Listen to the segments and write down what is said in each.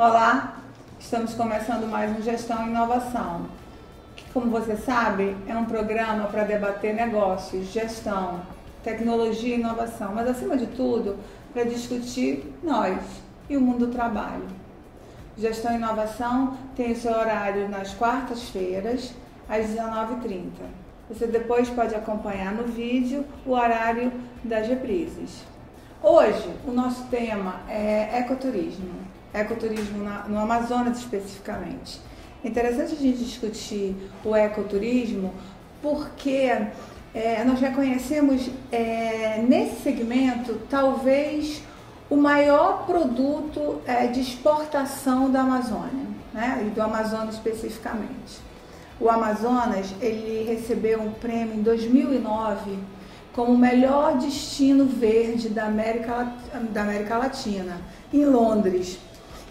Olá, estamos começando mais um Gestão e Inovação, que, como você sabe, é um programa para debater negócios, gestão, tecnologia e inovação, mas acima de tudo, para discutir nós e o mundo do trabalho. Gestão e Inovação tem o seu horário nas quartas-feiras, às 19h30. Você depois pode acompanhar no vídeo o horário das reprises. Hoje, o nosso tema é ecoturismo. Ecoturismo no Amazonas especificamente. É interessante a gente discutir o ecoturismo porque nós reconhecemos nesse segmento talvez o maior produto de exportação da Amazônia, né? E do Amazonas especificamente. O Amazonas ele recebeu um prêmio em 2009 como o melhor destino verde da América Latina, em Londres.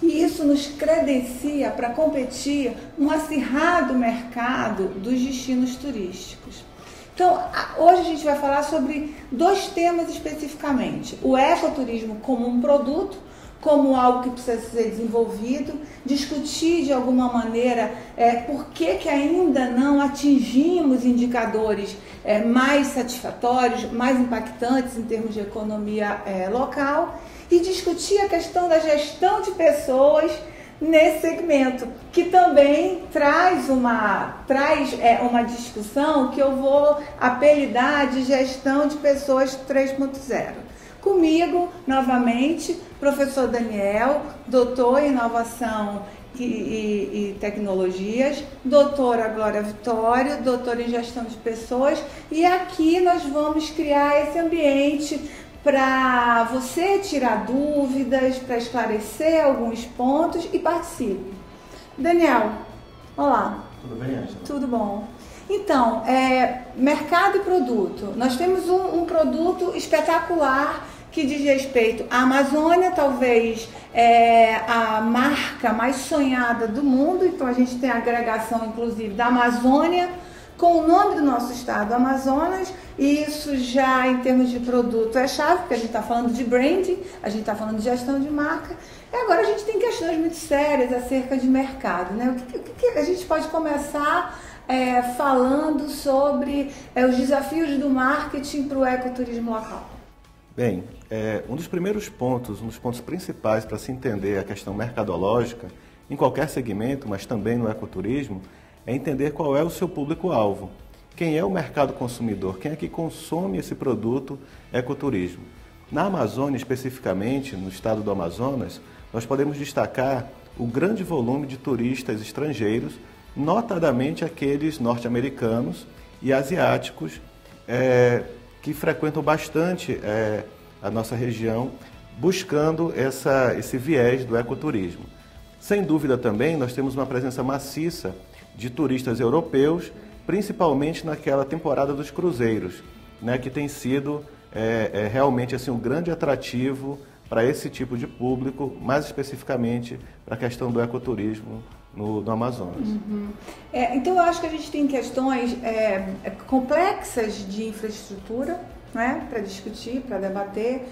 E isso nos credencia para competir no acirrado mercado dos destinos turísticos. Então, hoje a gente vai falar sobre dois temas especificamente. O ecoturismo como um produto, como algo que precisa ser desenvolvido, discutir de alguma maneira por que ainda não atingimos indicadores mais satisfatórios, mais impactantes em termos de economia local, e discutir a questão da gestão de pessoas nesse segmento, que também traz uma discussão que eu vou apelidar de gestão de pessoas 3.0. Comigo, novamente, professor Daniel, doutor em inovação e tecnologias, doutora Glória Vitório, doutora em gestão de pessoas, e aqui nós vamos criar esse ambiente para você tirar dúvidas, para esclarecer alguns pontos e participe. Daniel, olá. Tudo bem, Ângela? Tudo bom. Então, mercado e produto. Nós temos um produto espetacular que diz respeito à Amazônia, talvez a marca mais sonhada do mundo. Então, a gente tem a agregação, inclusive, da Amazônia com o nome do nosso estado, Amazonas, e isso já em termos de produto é chave, porque a gente está falando de branding, a gente está falando de gestão de marca, e agora a gente tem questões muito sérias acerca de mercado, né? O que a gente pode começar falando sobre os desafios do marketing para o ecoturismo local? Bem, um dos primeiros pontos, um dos pontos principais para se entender a questão mercadológica, em qualquer segmento, mas também no ecoturismo, é entender qual é o seu público-alvo. Quem é o mercado consumidor? Quem é que consome esse produto ecoturismo? Na Amazônia, especificamente, no estado do Amazonas, nós podemos destacar o grande volume de turistas estrangeiros, notadamente aqueles norte-americanos e asiáticos, que frequentam bastante a nossa região, buscando esse viés do ecoturismo. Sem dúvida também, nós temos uma presença maciça de turistas europeus, principalmente naquela temporada dos cruzeiros, né, que tem sido realmente assim, um grande atrativo para esse tipo de público, mais especificamente para a questão do ecoturismo no Amazonas. Uhum. Então, eu acho que a gente tem questões complexas de infraestrutura, né, para discutir, para debater,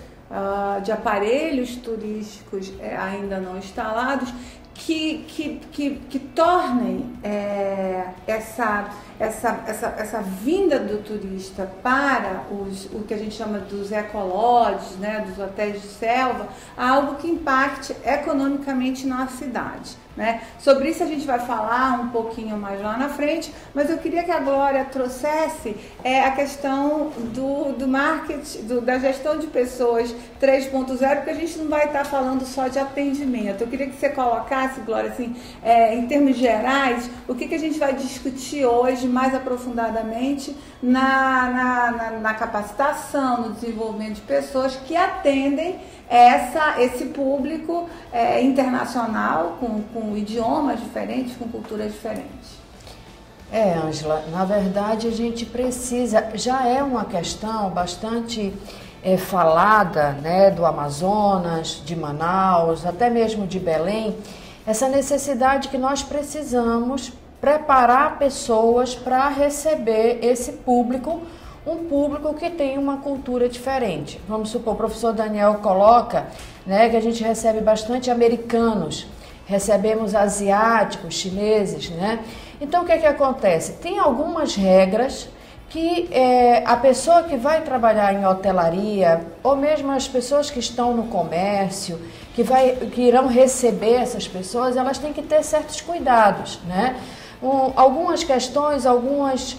de aparelhos turísticos ainda não instalados, que tornem essa vinda do turista para o que a gente chama dos ecolodges, né, dos hotéis de selva, algo que impacte economicamente na cidade, né? Sobre isso a gente vai falar um pouquinho mais lá na frente, mas eu queria que a Glória trouxesse a questão do marketing, da gestão de pessoas 3.0, porque a gente não vai estar falando só de atendimento. Eu queria que você colocasse, Glória, assim, em termos gerais, o que a gente vai discutir hoje mais aprofundadamente na capacitação, no desenvolvimento de pessoas que atendem esse público internacional, com idiomas diferentes, com culturas diferentes. Ângela, na verdade a gente precisa, já é uma questão bastante falada, né, do Amazonas, de Manaus, até mesmo de Belém, essa necessidade que nós precisamos preparar pessoas para receber esse público, um público que tem uma cultura diferente. Vamos supor, o professor Daniel coloca, né, que a gente recebe bastante americanos recebemos asiáticos, chineses, né? Então, o que acontece? Tem algumas regras que a pessoa que vai trabalhar em hotelaria, ou mesmo as pessoas que estão no comércio, que irão receber essas pessoas, elas têm que ter certos cuidados, né? Algumas questões, algumas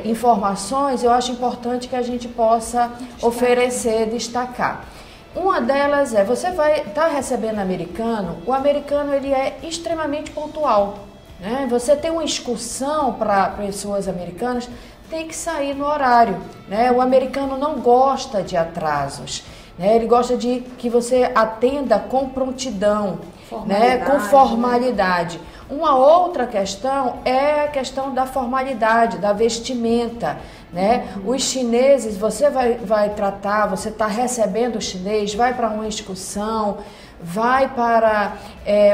informações, eu acho importante que a gente possa oferecer, destacar. Uma delas você vai estar recebendo americano, o americano ele é extremamente pontual. Né? Você tem uma excursão para pessoas americanas, tem que sair no horário. Né? O americano não gosta de atrasos, né? Ele gosta de que você atenda com prontidão, né? Com formalidade. Uma outra questão é a questão da formalidade, da vestimenta. Né? Os chineses, você vai tratar, você está recebendo o chinês, vai para uma excursão, vai para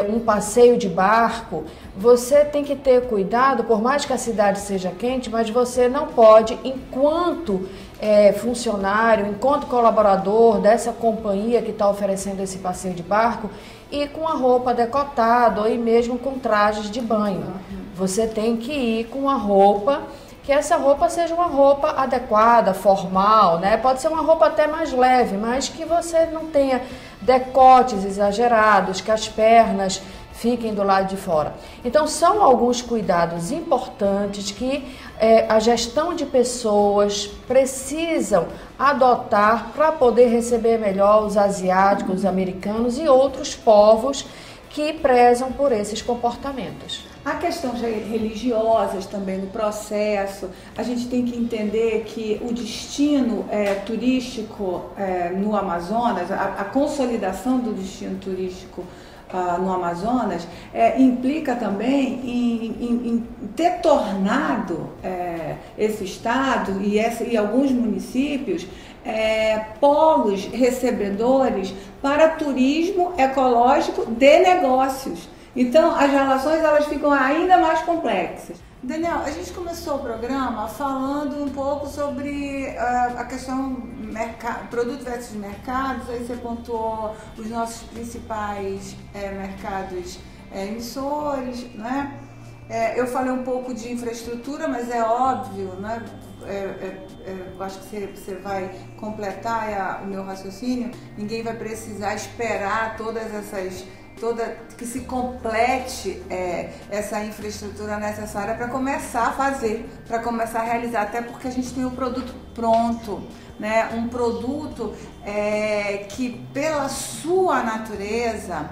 um passeio de barco, você tem que ter cuidado, por mais que a cidade seja quente, mas você não pode, enquanto funcionário, enquanto colaborador dessa companhia que está oferecendo esse passeio de barco, ir com a roupa decotada ou ir mesmo com trajes de banho. Você tem que ir com a roupa, que essa roupa seja uma roupa adequada, formal, né? Pode ser uma roupa até mais leve, mas que você não tenha decotes exagerados, que as pernas fiquem do lado de fora. Então, são alguns cuidados importantes que a gestão de pessoas precisam adotar para poder receber melhor os asiáticos, os americanos e outros povos que prezam por esses comportamentos. A questão religiosas também no processo, a gente tem que entender que o destino turístico no Amazonas, a consolidação do destino turístico no Amazonas, implica também em ter tornado esse estado e alguns municípios polos recebedores para turismo ecológico de negócios. Então, as relações elas ficam ainda mais complexas. Daniel, a gente começou o programa falando um pouco sobre a questão produto versus mercados, aí você pontuou os nossos principais mercados emissores, né? Eu falei um pouco de infraestrutura, mas é óbvio, né? Eu acho que você vai completar o meu raciocínio, ninguém vai precisar esperar que se complete essa infraestrutura necessária para começar a fazer, para começar a realizar, até porque a gente tem o produto pronto, né? Um produto que pela sua natureza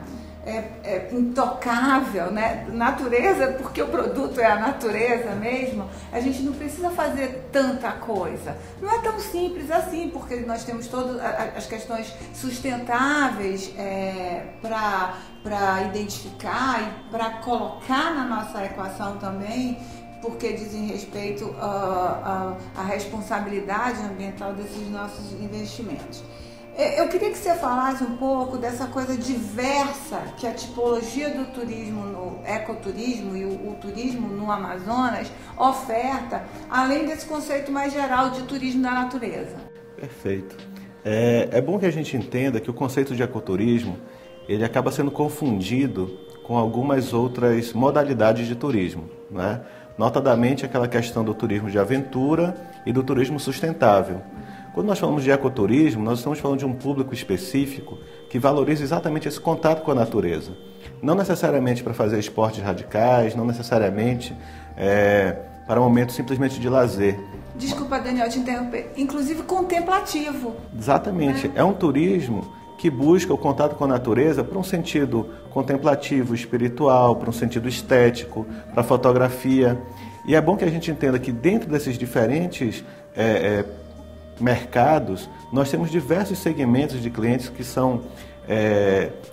intocável, né? Natureza, porque o produto é a natureza mesmo, a gente não precisa fazer tanta coisa. Não é tão simples assim, porque nós temos todas as questões sustentáveis para identificar e para colocar na nossa equação também, porque dizem respeito à responsabilidade ambiental desses nossos investimentos. Eu queria que você falasse um pouco dessa coisa diversa que a tipologia do turismo, no ecoturismo e o turismo no Amazonas oferta, além desse conceito mais geral de turismo da natureza. Perfeito. É bom que a gente entenda que o conceito de ecoturismo ele acaba sendo confundido com algumas outras modalidades de turismo, né? Notadamente aquela questão do turismo de aventura e do turismo sustentável. Quando nós falamos de ecoturismo, nós estamos falando de um público específico que valoriza exatamente esse contato com a natureza. Não necessariamente para fazer esportes radicais, não necessariamente para um momento simplesmente de lazer. Desculpa, Daniel, te interromper. Inclusive contemplativo. Exatamente. É um turismo que busca o contato com a natureza para um sentido contemplativo, espiritual, para um sentido estético, para a fotografia. E é bom que a gente entenda que dentro desses diferentes mercados, nós temos diversos segmentos de clientes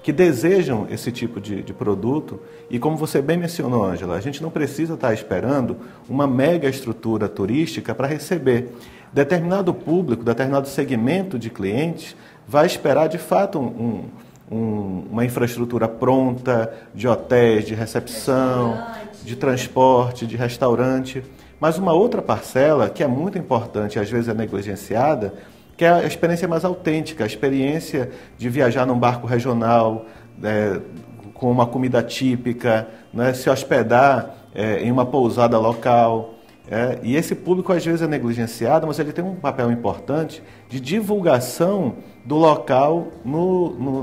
que desejam esse tipo de produto e como você bem mencionou, Ângela, a gente não precisa estar esperando uma mega estrutura turística para receber. Determinado público, determinado segmento de clientes vai esperar de fato uma infraestrutura pronta de hotéis, de recepção, de transporte, de restaurante. Mas uma outra parcela, que é muito importante e às vezes é negligenciada, que é a experiência mais autêntica, a experiência de viajar num barco regional, com uma comida típica, né, se hospedar em uma pousada local. E esse público às vezes é negligenciado, mas ele tem um papel importante de divulgação do local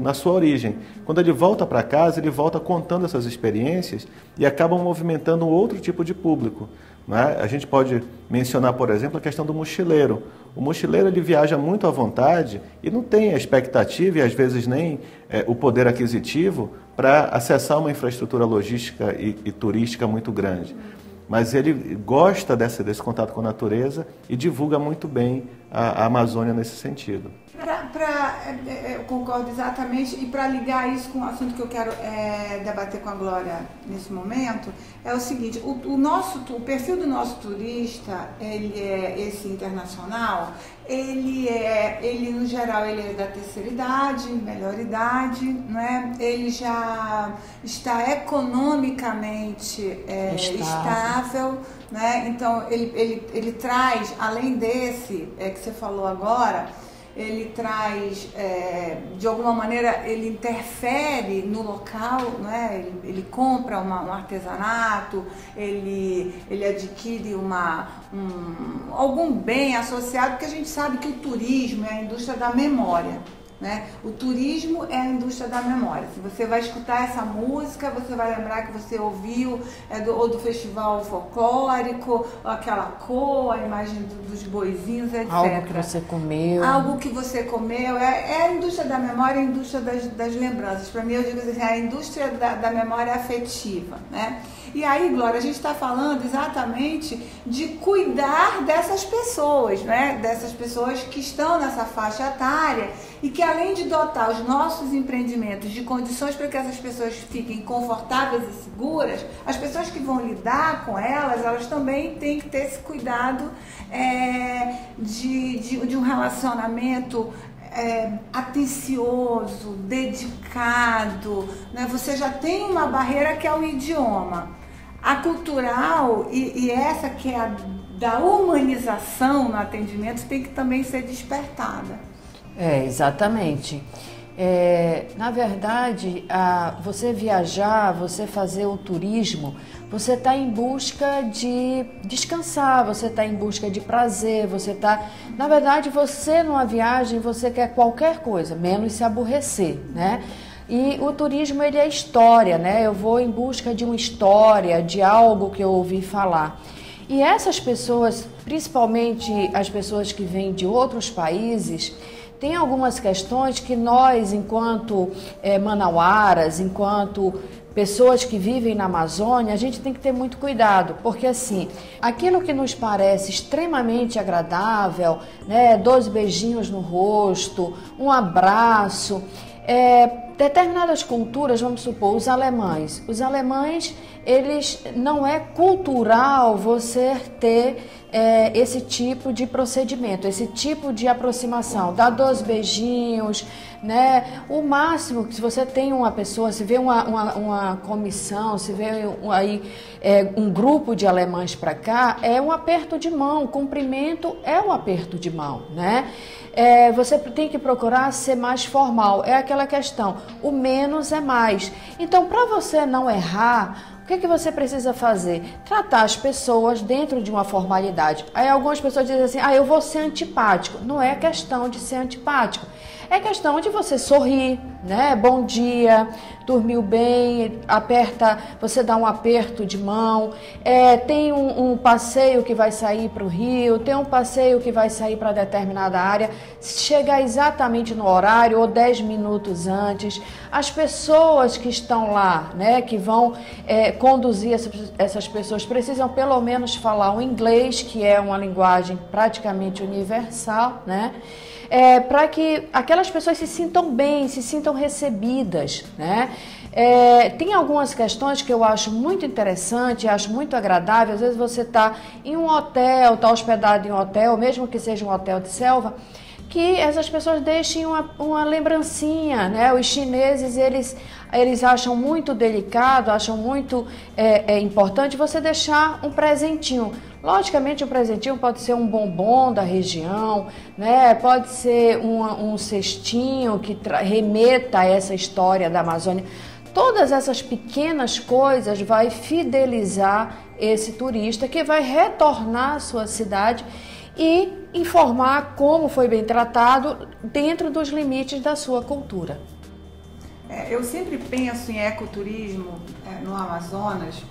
na sua origem. Quando ele volta para casa, ele volta contando essas experiências e acaba movimentando um outro tipo de público. Né? A gente pode mencionar, por exemplo, a questão do mochileiro. O mochileiro ele viaja muito à vontade e não tem a expectativa e às vezes nem o poder aquisitivo para acessar uma infraestrutura logística e turística muito grande. Mas ele gosta desse contato com a natureza e divulga muito bem a Amazônia nesse sentido. Eu concordo exatamente, e para ligar isso com o assunto que eu quero debater com a Glória nesse momento, é o seguinte: o perfil do nosso turista, ele é esse internacional, ele no geral ele é da terceira idade, melhor idade, né? Ele já está economicamente estável, né? Então ele traz, além desse que você falou agora, ele traz, de alguma maneira, ele interfere no local, né? Ele compra um artesanato, ele adquire algum bem associado, porque a gente sabe que o turismo é a indústria da memória. Né? O turismo é a indústria da memória. Se você vai escutar essa música, você vai lembrar que você ouviu ou do festival folclórico, ou aquela cor, a imagem dos boizinhos, etc. Algo que você comeu. Algo que você comeu. É a indústria da memória, a indústria das lembranças. Para mim, eu digo assim, é a indústria da memória afetiva. Né? E aí, Glória, a gente está falando exatamente de cuidar dessas pessoas, né? Dessas pessoas que estão nessa faixa etária e que, além de dotar os nossos empreendimentos de condições para que essas pessoas fiquem confortáveis e seguras, as pessoas que vão lidar com elas também têm que ter esse cuidado de um relacionamento atencioso, dedicado, né? Você já tem uma barreira que é o idioma. A cultural e essa que é a da humanização no atendimento tem que também ser despertada. Exatamente. Na verdade, você viajar, você fazer o turismo, você está em busca de descansar, você está em busca de prazer, na verdade, você numa viagem, você quer qualquer coisa, menos se aborrecer, né? E o turismo, ele é história, né? Eu vou em busca de uma história, de algo que eu ouvi falar. E essas pessoas, principalmente as pessoas que vêm de outros países, tem algumas questões que nós, enquanto manauaras, enquanto pessoas que vivem na Amazônia, a gente tem que ter muito cuidado, porque assim, aquilo que nos parece extremamente agradável, né, 2 beijinhos no rosto, um abraço, determinadas culturas, vamos supor, os alemães, eles não é cultural você ter esse tipo de procedimento, esse tipo de aproximação, dar 2 beijinhos, né? O máximo que se você tem uma pessoa, se vê uma comissão, se vê aí um grupo de alemães para cá, é um aperto de mão, cumprimento é um aperto de mão, né? Você tem que procurar ser mais formal, é aquela questão, o menos é mais. Então, para você não errar, o que você precisa fazer? Tratar as pessoas dentro de uma formalidade. Aí algumas pessoas dizem assim, eu vou ser antipático. Não é questão de ser antipático. É questão de você sorrir, né? Bom dia, dormiu bem, você dá um aperto de mão. Tem um passeio que vai sair para o rio, tem um passeio que vai sair para determinada área. Chegar exatamente no horário ou 10 minutos antes. As pessoas que estão lá, né, que vão conduzir essas pessoas, precisam pelo menos falar o inglês, que é uma linguagem praticamente universal, né? Para que aquelas pessoas se sintam bem, se sintam recebidas, né? Tem algumas questões que eu acho muito interessante, acho muito agradável. Às vezes você está em um hotel, está hospedado em um hotel, mesmo que seja um hotel de selva, que essas pessoas deixem uma lembrancinha, né? Os chineses, eles acham muito delicado, acham muito importante você deixar um presentinho. Logicamente, o presentinho pode ser um bombom da região, né? Pode ser um cestinho que remeta a essa história da Amazônia. todas essas pequenas coisas vai fidelizar esse turista que vai retornar à sua cidade e informar como foi bem tratado dentro dos limites da sua cultura. Eu sempre penso em ecoturismo no Amazonas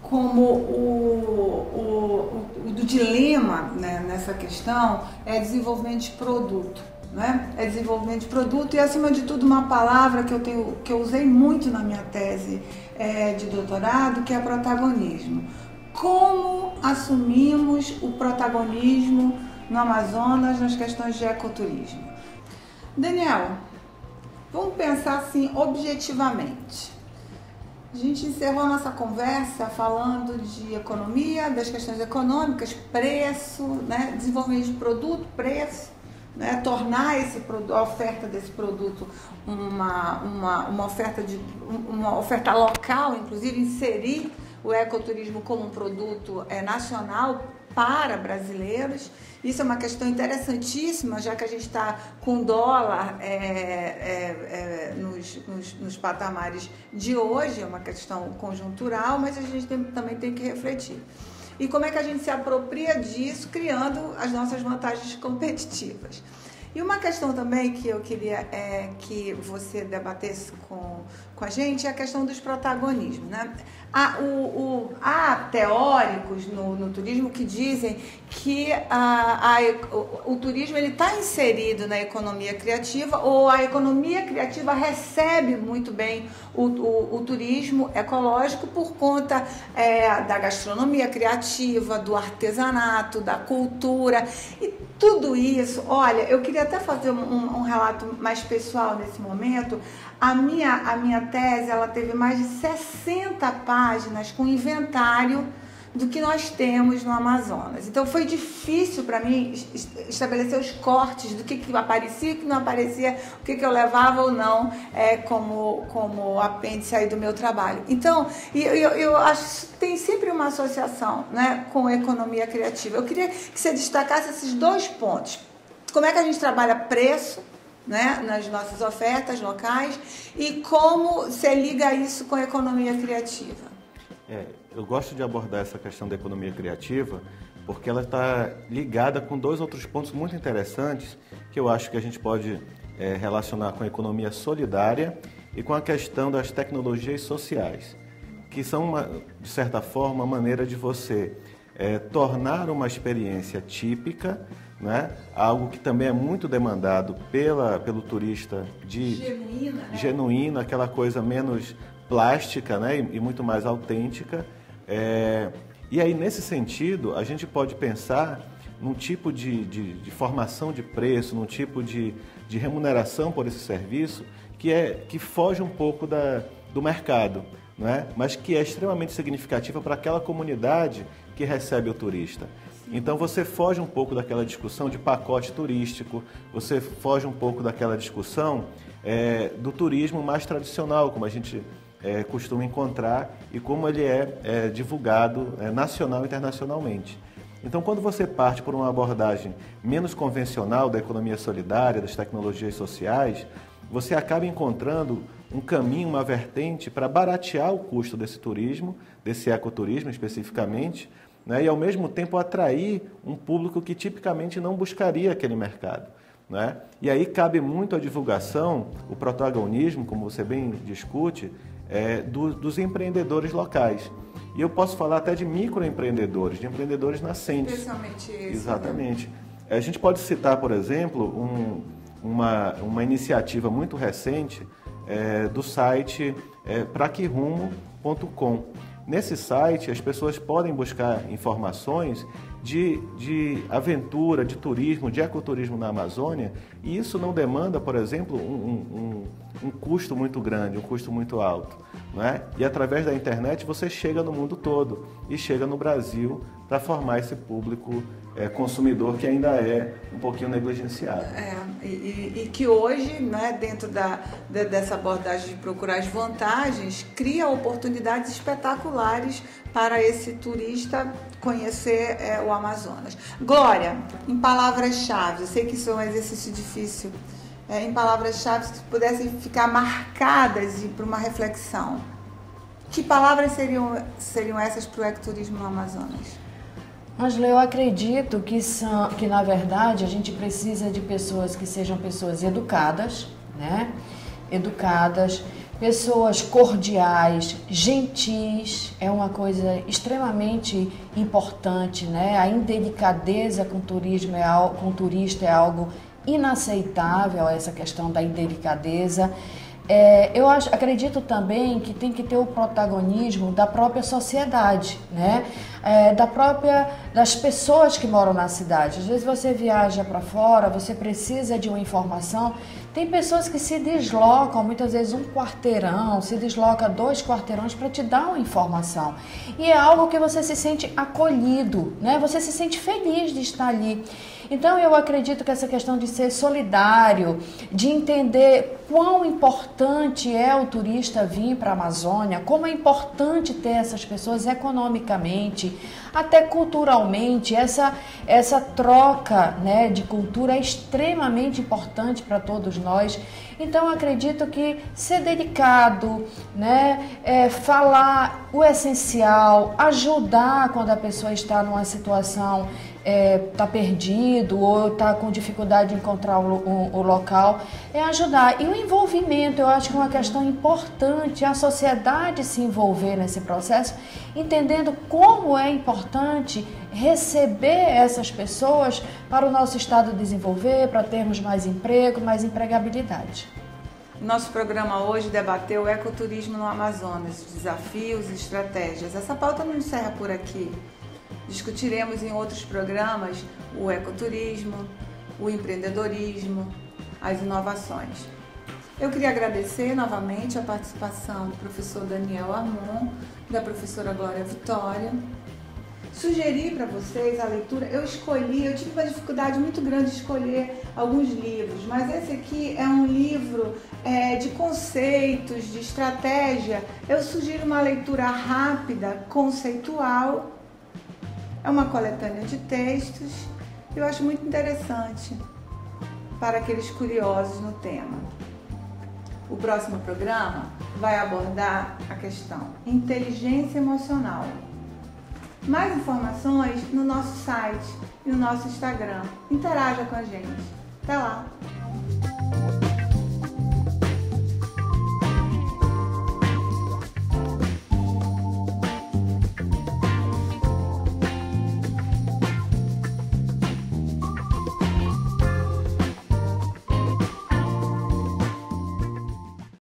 como o dilema, né, nessa questão é desenvolvimento de produto. Né? É desenvolvimento de produto e, acima de tudo, uma palavra que eu usei muito na minha tese de doutorado, que é protagonismo. Como assumimos o protagonismo no Amazonas nas questões de ecoturismo? Daniel, vamos pensar assim objetivamente. A gente encerrou a nossa conversa falando de economia, das questões econômicas, preço, né? Desenvolvimento de produto, preço, né? Tornar a oferta desse produto uma oferta local, inclusive inserir o ecoturismo como um produto nacional para brasileiros. Isso é uma questão interessantíssima, já que a gente está com dólar nos patamares de hoje, é uma questão conjuntural, mas a gente também tem que refletir. E como é que a gente se apropria disso, criando as nossas vantagens competitivas. E uma questão também que eu queria que você debatesse com a gente é a questão dos protagonismos, né? Há teóricos no turismo que dizem que o turismo está inserido na economia criativa, ou a economia criativa recebe muito bem o turismo ecológico por conta da gastronomia criativa, do artesanato, da cultura e tudo isso. Olha, eu queria até fazer um relato mais pessoal nesse momento. A minha tese, ela teve mais de 60 páginas com inventário do que nós temos no Amazonas. Então foi difícil para mim estabelecer os cortes do que aparecia, o que não aparecia, o que eu levava ou não como apêndice aí do meu trabalho. Então, eu acho que tem sempre uma associação, né, com a economia criativa. Eu queria que você destacasse esses dois pontos. Como é que a gente trabalha preço, né, nas nossas ofertas locais, e como você liga isso com a economia criativa? Eu gosto de abordar essa questão da economia criativa porque ela está ligada com dois outros pontos muito interessantes que eu acho que a gente pode relacionar com a economia solidária e com a questão das tecnologias sociais, que são, de certa forma, uma maneira de você tornar uma experiência típica, né? Algo que também é muito demandado pelo turista genuíno, aquela coisa menos plástica, né? E muito mais autêntica. E aí, nesse sentido, a gente pode pensar num tipo de formação de preço, num tipo de remuneração por esse serviço que foge um pouco do mercado, né? Mas que é extremamente significativa para aquela comunidade que recebe o turista. Então você foge um pouco daquela discussão de pacote turístico, você foge um pouco daquela discussão do turismo mais tradicional, como a gente costuma encontrar e como ele é divulgado nacional e internacionalmente. Então, quando você parte por uma abordagem menos convencional da economia solidária, das tecnologias sociais, você acaba encontrando um caminho, uma vertente para baratear o custo desse turismo, desse ecoturismo especificamente, né, e ao mesmo tempo atrair um público que tipicamente não buscaria aquele mercado, né? E aí cabe muito a divulgação, o protagonismo, como você bem discute, dos empreendedores locais. E eu posso falar até de microempreendedores, de empreendedores nascentes. Especialmente esse. Exatamente. Né? A gente pode citar, por exemplo, uma iniciativa muito recente do site praquerumo.com. Nesse site, as pessoas podem buscar informações de aventura, de turismo, de ecoturismo na Amazônia, e isso não demanda, por exemplo, um custo muito grande, um custo muito alto, não é? E através da internet você chega no mundo todo e chega no Brasil para formar esse público consumidor que ainda é um pouquinho negligenciado. E que hoje, né, dentro dessa abordagem de procurar as vantagens, cria oportunidades espetaculares para esse turista conhecer o Amazonas. Glória, em palavras-chave, eu sei que isso é um exercício difícil em palavras-chave que pudessem ficar marcadas por uma reflexão, que palavras seriam essas para o ecoturismo no Amazonas? Ângela, eu acredito que na verdade, a gente precisa de pessoas que sejam pessoas educadas, né? Educadas, pessoas cordiais, gentis, é uma coisa extremamente importante, né? A indelicadeza com o turismo com o turista é algo inaceitável, essa questão da indelicadeza. Acredito também que tem que ter o protagonismo da própria sociedade, né? Das pessoas que moram na cidade. Às vezes você viaja para fora, você precisa de uma informação. Tem pessoas que se deslocam, muitas vezes 1 quarteirão, se desloca 2 quarteirões para te dar uma informação. E é algo que você se sente acolhido, né? Você se sente feliz de estar ali. Então eu acredito que essa questão de ser solidário, de entender quão importante é o turista vir para a Amazônia, como é importante ter essas pessoas economicamente, até culturalmente, essa troca, né, de cultura é extremamente importante para todos nós. Então eu acredito que ser delicado, né, falar o essencial, ajudar quando a pessoa está numa situação está perdido ou está com dificuldade de encontrar o local, é ajudar. E o envolvimento, eu acho que é uma questão importante, a sociedade se envolver nesse processo, entendendo como é importante receber essas pessoas para o nosso estado desenvolver, para termos mais emprego, mais empregabilidade. Nosso programa hoje debateu o ecoturismo no Amazonas, desafios e estratégias. Essa pauta não encerra por aqui. Discutiremos em outros programas o ecoturismo, o empreendedorismo, as inovações. Eu queria agradecer novamente a participação do professor Daniel Armon, da professora Glória Vitória. Sugerir para vocês a leitura, eu tive uma dificuldade muito grande de escolher alguns livros, mas esse aqui é um livro de conceitos, de estratégia. Eu sugiro uma leitura rápida, conceitual. É uma coletânea de textos que eu acho muito interessante para aqueles curiosos no tema. O próximo programa vai abordar a questão inteligência emocional. Mais informações no nosso site e no nosso Instagram. Interaja com a gente. Até lá!